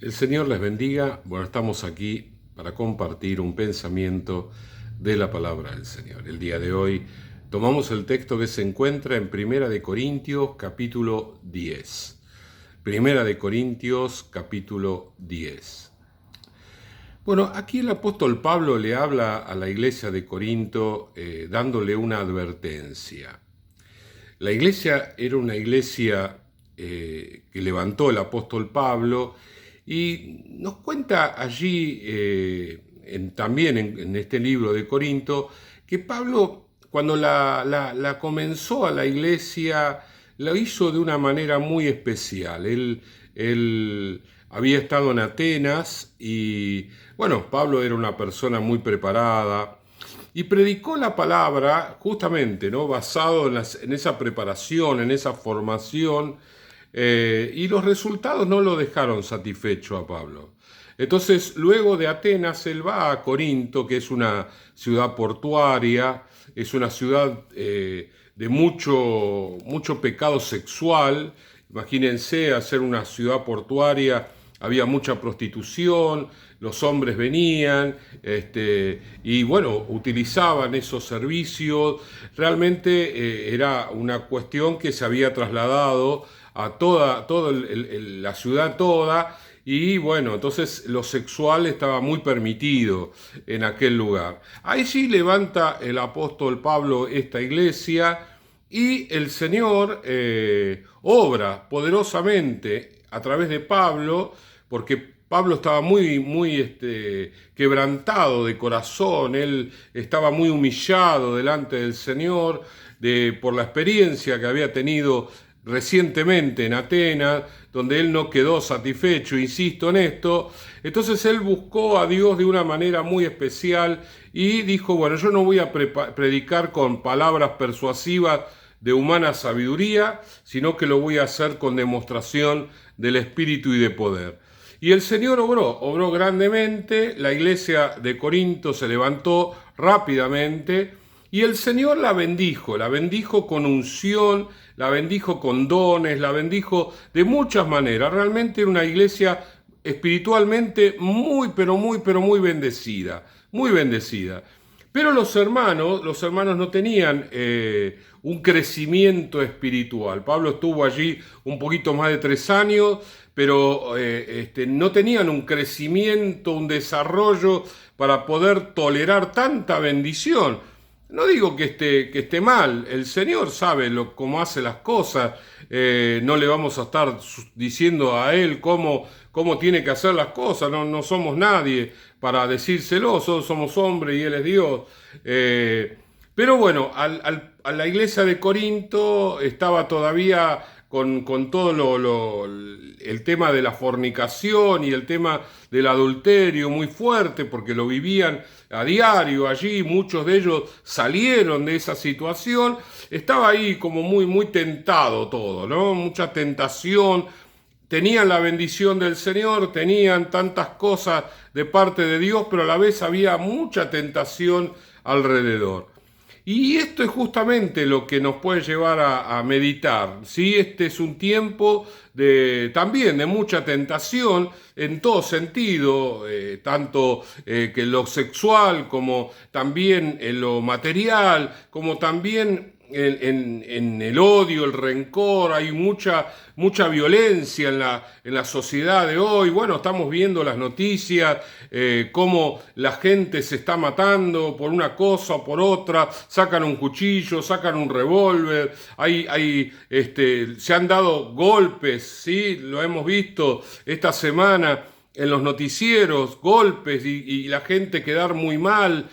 El Señor les bendiga. Bueno, estamos aquí para compartir un pensamiento de la palabra del Señor. El día de hoy tomamos el texto que se encuentra en Primera de Corintios, capítulo 10. Primera de Corintios, capítulo 10. Bueno, aquí el apóstol Pablo le habla a la iglesia de Corinto dándole una advertencia. La iglesia era una iglesia que levantó el apóstol Pablo y nos cuenta allí, también en este libro de Corinto, que Pablo cuando la comenzó a la iglesia, lo hizo de una manera muy especial. Él había estado en Atenas y, bueno, Pablo era una persona muy preparada, y predicó la palabra justamente, ¿no? Basado en esa preparación, en esa formación, y los resultados no lo dejaron satisfecho a Pablo. Entonces, luego de Atenas, él va a Corinto, que es una ciudad portuaria, es una ciudad de mucho pecado sexual. Imagínense, hacer una ciudad portuaria, había mucha prostitución, los hombres venían, y bueno, utilizaban esos servicios. Realmente era una cuestión que se había trasladado a toda la ciudad toda, y bueno, entonces lo sexual estaba muy permitido en aquel lugar. Ahí sí levanta el apóstol Pablo esta iglesia, y el Señor obra poderosamente a través de Pablo, porque Pablo estaba muy quebrantado de corazón. Él estaba muy humillado delante del Señor por la experiencia que había tenido recientemente en Atenas, donde él no quedó satisfecho, insisto en esto. Entonces él buscó a Dios de una manera muy especial y dijo, bueno, yo no voy a predicar con palabras persuasivas de humana sabiduría, sino que lo voy a hacer con demostración del Espíritu y de poder. Y el Señor obró grandemente. La iglesia de Corinto se levantó rápidamente y el Señor la bendijo con unción, la bendijo con dones, la bendijo de muchas maneras. Realmente era una iglesia espiritualmente pero muy bendecida, muy bendecida. Pero los hermanos no tenían un crecimiento espiritual. Pablo estuvo allí un poquito más de 3 años, pero no tenían un crecimiento, un desarrollo para poder tolerar tanta bendición. No digo que esté mal, el Señor sabe cómo hace las cosas. No le vamos a estar diciendo a Él cómo tiene que hacer las cosas. No somos nadie para decírselo, somos hombres y Él es Dios. Pero bueno, a la iglesia de Corinto estaba todavía con todo el tema de la fornicación y el tema del adulterio muy fuerte, porque lo vivían a diario allí. Muchos de ellos salieron de esa situación. Estaba ahí como muy tentado todo, ¿no? Mucha tentación. Tenían la bendición del Señor, tenían tantas cosas de parte de Dios, pero a la vez había mucha tentación alrededor. Y esto es justamente lo que nos puede llevar a meditar, ¿sí? Este es un tiempo también de mucha tentación en todo sentido, tanto que en lo sexual, como también en lo material, como también en el odio, el rencor. Hay mucha violencia en la sociedad de hoy. Bueno, estamos viendo las noticias, cómo la gente se está matando por una cosa o por otra. Sacan un cuchillo, sacan un revólver, se han dado golpes, ¿sí? Lo hemos visto esta semana en los noticieros, golpes y la gente quedar muy mal.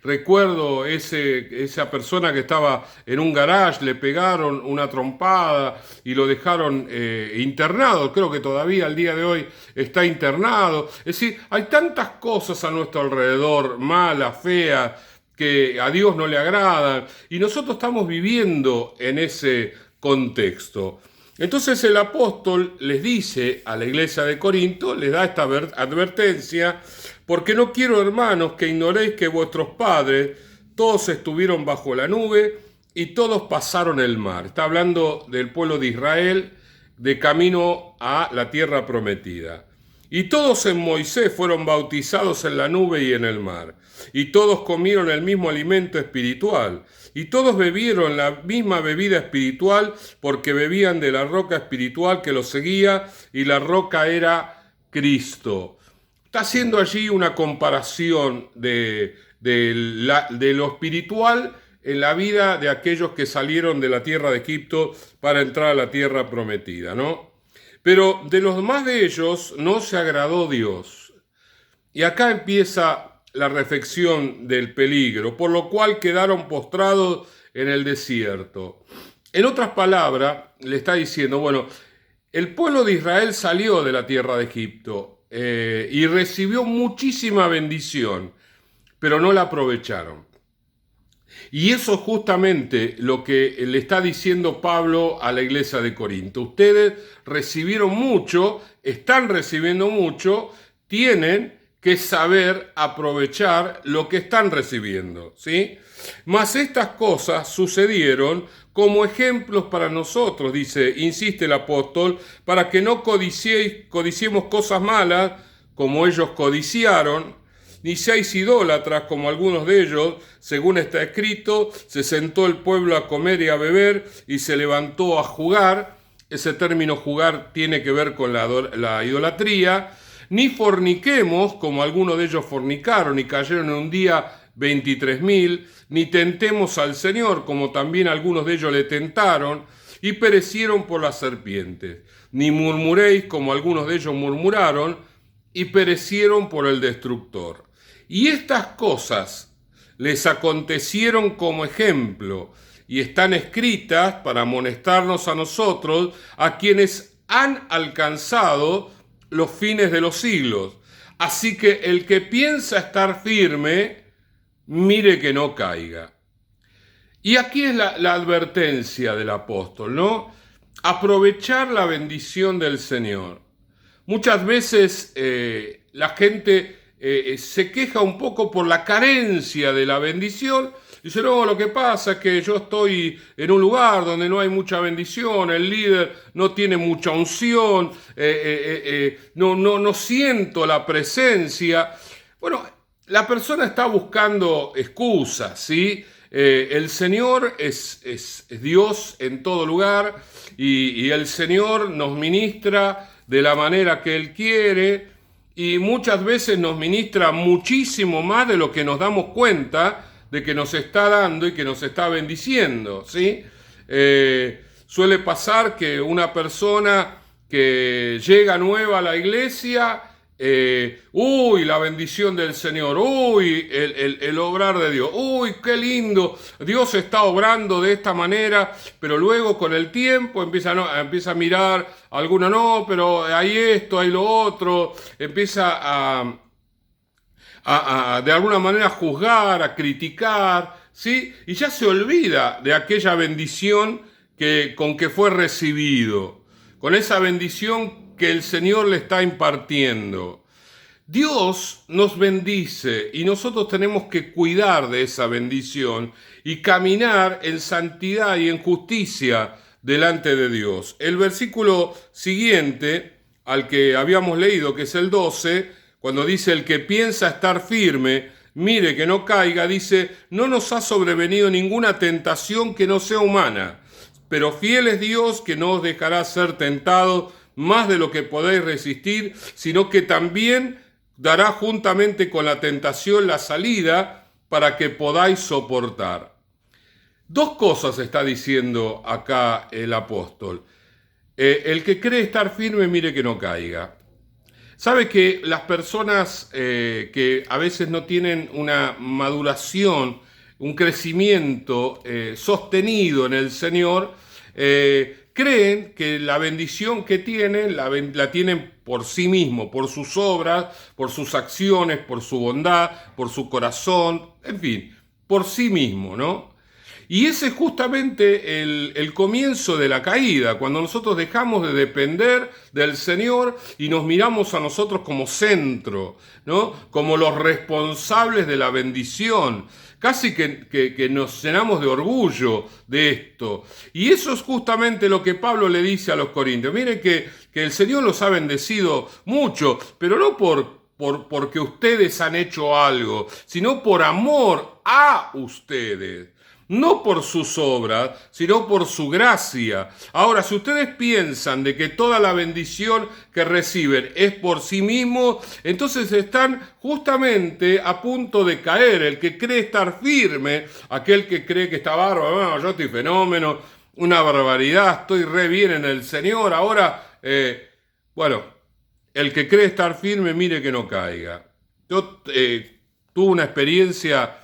Recuerdo esa persona que estaba en un garage, le pegaron una trompada y lo dejaron internado. Creo que todavía al día de hoy está internado. Es decir, hay tantas cosas a nuestro alrededor, malas, feas, que a Dios no le agradan, y nosotros estamos viviendo en ese contexto. Entonces el apóstol les dice a la iglesia de Corinto, les da esta advertencia: porque no quiero, hermanos, que ignoréis que vuestros padres todos estuvieron bajo la nube y todos pasaron el mar. Está hablando del pueblo de Israel de camino a la tierra prometida. Y todos en Moisés fueron bautizados en la nube y en el mar. Y todos comieron el mismo alimento espiritual. Y todos bebieron la misma bebida espiritual porque bebían de la roca espiritual que los seguía, y la roca era Cristo. Está haciendo allí una comparación de lo espiritual en la vida de aquellos que salieron de la tierra de Egipto para entrar a la tierra prometida, ¿no? Pero de los más de ellos no se agradó Dios. Y acá empieza la reflexión del peligro, por lo cual quedaron postrados en el desierto. En otras palabras, le está diciendo, bueno, el pueblo de Israel salió de la tierra de Egipto y recibió muchísima bendición, pero no la aprovecharon. Y eso es justamente lo que le está diciendo Pablo a la iglesia de Corinto. Ustedes recibieron mucho, están recibiendo mucho, tienen que saber aprovechar lo que están recibiendo, ¿sí? Mas estas cosas sucedieron como ejemplos para nosotros, insiste el apóstol, para que no codiciemos cosas malas como ellos codiciaron, ni seáis idólatras como algunos de ellos, según está escrito, se sentó el pueblo a comer y a beber y se levantó a jugar. Ese término jugar tiene que ver con la idolatría. Ni forniquemos como algunos de ellos fornicaron y cayeron en un día 23.000, ni tentemos al Señor como también algunos de ellos le tentaron y perecieron por las serpientes. Ni murmuréis como algunos de ellos murmuraron y perecieron por el destructor. Y estas cosas les acontecieron como ejemplo y están escritas para amonestarnos a nosotros, a quienes han alcanzado los fines de los siglos. Así que el que piensa estar firme, mire que no caiga. Y aquí es la advertencia del apóstol, ¿no? Aprovechar la bendición del Señor. Muchas veces la gente se queja un poco por la carencia de la bendición. Dice, no, lo que pasa es que yo estoy en un lugar donde no hay mucha bendición, el líder no tiene mucha unción, no siento la presencia. Bueno, la persona está buscando excusas, ¿sí? El Señor es Dios en todo lugar y el Señor nos ministra de la manera que Él quiere, y muchas veces nos ministra muchísimo más de lo que nos damos cuenta de que nos está dando y que nos está bendiciendo, ¿sí? Suele pasar que una persona que llega nueva a la iglesia, la bendición del Señor, el obrar de Dios, qué lindo, Dios está obrando de esta manera, pero luego con el tiempo empieza a mirar, alguno no, pero hay esto, hay lo otro, empieza a de alguna manera juzgar, a criticar, ¿sí? Y ya se olvida de aquella bendición con que fue recibido, con esa bendición que el Señor le está impartiendo. Dios nos bendice y nosotros tenemos que cuidar de esa bendición y caminar en santidad y en justicia delante de Dios. El versículo siguiente al que habíamos leído, que es el 12, cuando dice el que piensa estar firme, mire que no caiga, dice, no nos ha sobrevenido ninguna tentación que no sea humana, pero fiel es Dios que no os dejará ser tentados más de lo que podéis resistir, sino que también dará juntamente con la tentación la salida para que podáis soportar. Dos cosas está diciendo acá el apóstol. El que cree estar firme, mire que no caiga. Sabe que las personas que a veces no tienen una maduración, un crecimiento sostenido en el Señor, creen que la bendición que tienen, la tienen por sí mismo, por sus obras, por sus acciones, por su bondad, por su corazón, en fin, por sí mismo, ¿no? Y ese es justamente el comienzo de la caída, cuando nosotros dejamos de depender del Señor y nos miramos a nosotros como centro, ¿no? Como los responsables de la bendición. Casi que nos llenamos de orgullo de esto. Y eso es justamente lo que Pablo le dice a los corintios. Miren que el Señor los ha bendecido mucho, pero no porque ustedes han hecho algo, sino por amor a ustedes. No por sus obras, sino por su gracia. Ahora, si ustedes piensan de que toda la bendición que reciben es por sí mismos, entonces están justamente a punto de caer. El que cree estar firme, aquel que cree que está bárbaro, no, yo estoy fenómeno, una barbaridad, estoy re bien en el Señor. Ahora, bueno, el que cree estar firme, mire que no caiga. Yo tuve una experiencia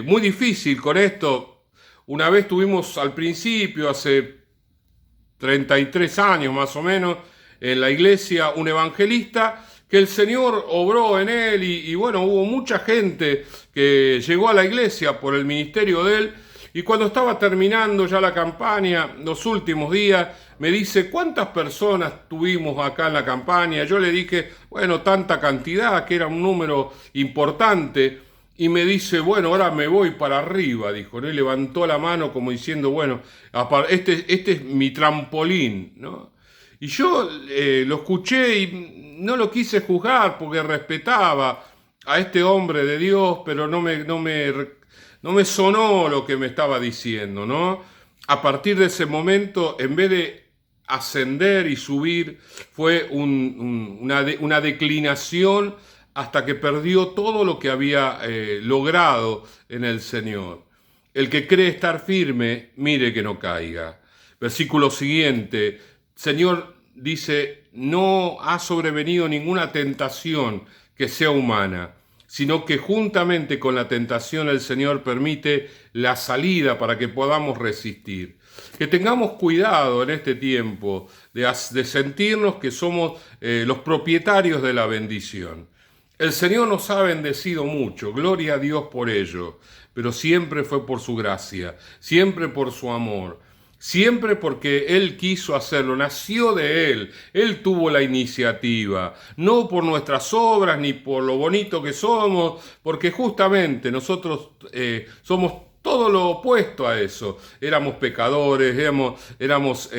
muy difícil con esto. Una vez tuvimos al principio, hace 33 años más o menos, en la iglesia un evangelista que el Señor obró en él y bueno, hubo mucha gente que llegó a la iglesia por el ministerio de él. Y cuando estaba terminando ya la campaña, los últimos días, me dice, ¿cuántas personas tuvimos acá en la campaña? Yo le dije, bueno, tanta cantidad, que era un número importante. Y me dice, bueno, ahora me voy para arriba, dijo, ¿no? Y levantó la mano como diciendo, bueno, este es mi trampolín, ¿no? Y yo lo escuché y no lo quise juzgar porque respetaba a este hombre de Dios, pero no me sonó lo que me estaba diciendo, ¿no? A partir de ese momento, en vez de ascender y subir, fue una declinación hasta que perdió todo lo que había logrado en el Señor. El que cree estar firme, mire que no caiga. Versículo siguiente, Señor dice, no ha sobrevenido ninguna tentación que sea humana, sino que juntamente con la tentación el Señor permite la salida para que podamos resistir. Que tengamos cuidado en este tiempo de sentirnos que somos los propietarios de la bendición. El Señor nos ha bendecido mucho, gloria a Dios por ello, pero siempre fue por su gracia, siempre por su amor, siempre porque Él quiso hacerlo, nació de Él tuvo la iniciativa, no por nuestras obras ni por lo bonito que somos, porque justamente nosotros somos todo lo opuesto a eso. Éramos pecadores, éramos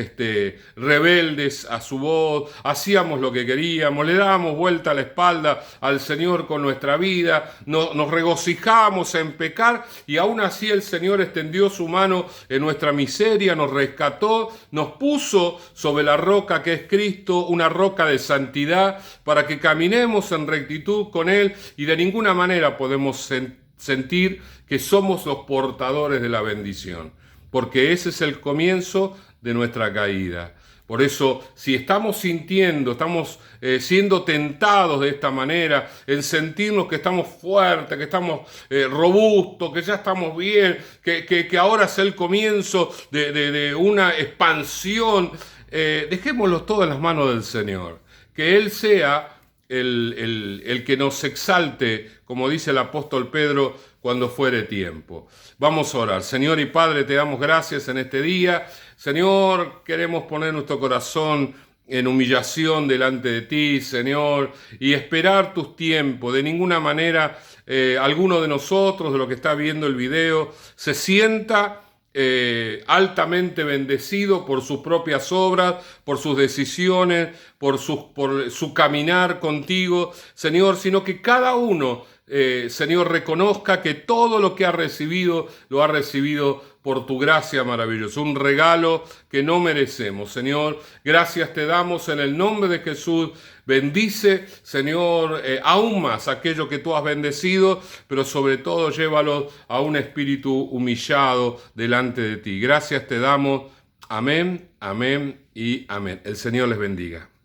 rebeldes a su voz, hacíamos lo que queríamos, le dábamos vuelta a la espalda al Señor con nuestra vida, nos regocijamos en pecar y aún así el Señor extendió su mano en nuestra miseria, nos rescató, nos puso sobre la roca que es Cristo, una roca de santidad, para que caminemos en rectitud con Él y de ninguna manera podemos sentir que somos los portadores de la bendición, porque ese es el comienzo de nuestra caída. Por eso, si estamos sintiendo, estamos siendo tentados de esta manera, en sentirnos que estamos fuertes, que estamos robustos, que ya estamos bien, que ahora es el comienzo de una expansión, dejémoslo todo en las manos del Señor. Que Él sea el que nos exalte, como dice el apóstol Pedro, cuando fuere tiempo. Vamos a orar. Señor y Padre, te damos gracias en este día. Señor, queremos poner nuestro corazón en humillación delante de ti, Señor, y esperar tus tiempos. De ninguna manera alguno de nosotros, de los que está viendo el video, se sienta altamente bendecido por sus propias obras, por sus decisiones, por su caminar contigo, Señor, sino que cada uno, Señor, reconozca que todo lo que ha recibido, lo ha recibido por tu gracia maravillosa, un regalo que no merecemos. Señor, gracias te damos en el nombre de Jesús. Bendice, Señor, aún más aquello que tú has bendecido, pero sobre todo llévalo a un espíritu humillado delante de ti. Gracias te damos. Amén, amén y amén. El Señor les bendiga.